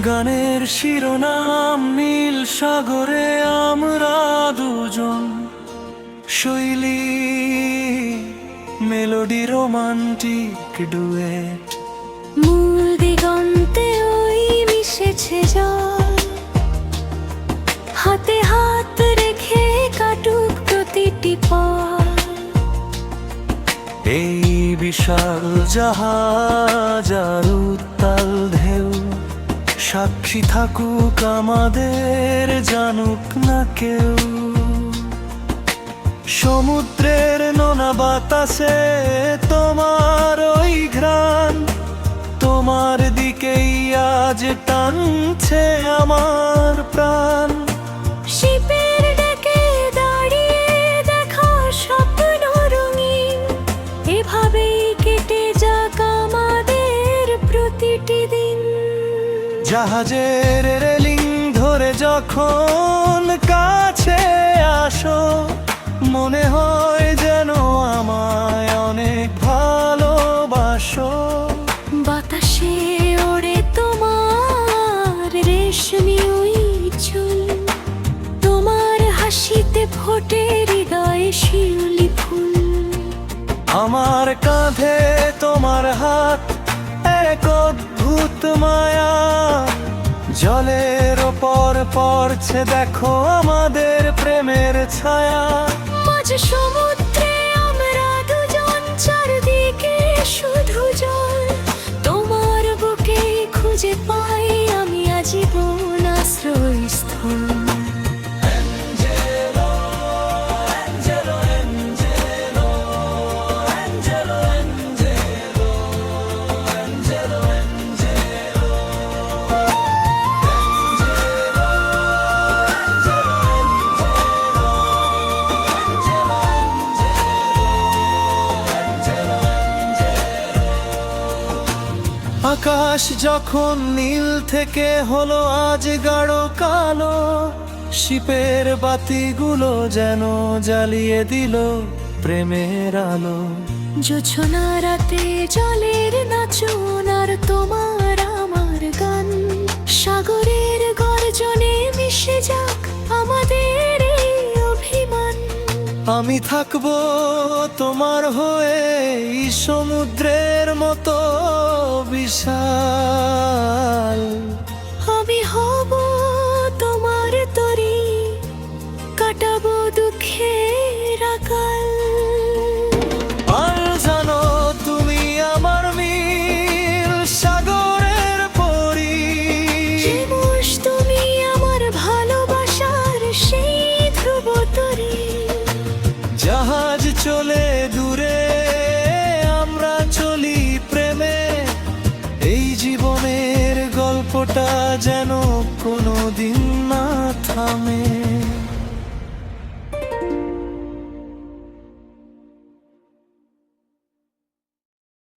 গানের শিরোনাম নীল সাগরে আমরা দুজন, শৈলী মেলোডি রোমান্টিক ডুয়েট। মূল দিগন্তে ওই মিশেছে জল, হাতে হাত রেখে কাটুক প্রতিটি পল। এই বিশাল জাহাজ আর উত্তাল ঢেউ সাক্ষী থাকুক আমাদের, জানুক না কেউ। সমুদ্রের নোনা বাতাসে তোমার ওই ঘ্রাণ, তোমার দিকেই আজ টানছে আমার প্রাণ। শিপের ডেকে দাঁড়িয়ে দেখা স্বপ্ন রঙিন, এভাবেই কেটে যাক আমাদের প্রতিটি দিন। জাহাজের রেলিং ধরে যখন কাছে আসো, মনে হয় যেন আমায় অনেক ভালোবাসো। বাতাসে ওড়ে তোমার রেশমি ওই চুল, তোমার হাসিতে ফোটে হৃদয়ে শিউলি ফুল। আমার কাঁধে তোমার হাত, এক অদ্ভুত মায়া, জলের ওপর পড়ছে দেখো আমাদের প্রেমের ছায়া। মাঝ সমুদ্রে আমরা দুজন, চারদিকে শুধু জল, তোমার বুকে খুঁজে পাই আমি আজীবন আশ্রয়স্থল। আকাশ যখন নীল থেকে হলো আজ গাঢ় কালো, শিপের বাতিগুলো যেন জ্বালিয়ে দিল প্রেমের আলো। জোছনা রাতে জলের নাচন আর তোমার আমার গান, সাগরের গর্জনে মিশে যাক আমাদের এই অভিমান। আমি থাকবো তোমার হয়ে এই সমুদ্রের মতো বিশাল। আমি হব তোমার তরি, কাটাবো দুঃখের আকাল। আর জানো তুমি আমার নীল সাগরের পরি, জীবস তুমি আমার ভালোবাসার সেই ধ্রুব তরি। জাহাজ চলে দূরে আমরা চলি প্রেমে, এই জীবনের গল্পটা যেন কোনোদিন না থামে।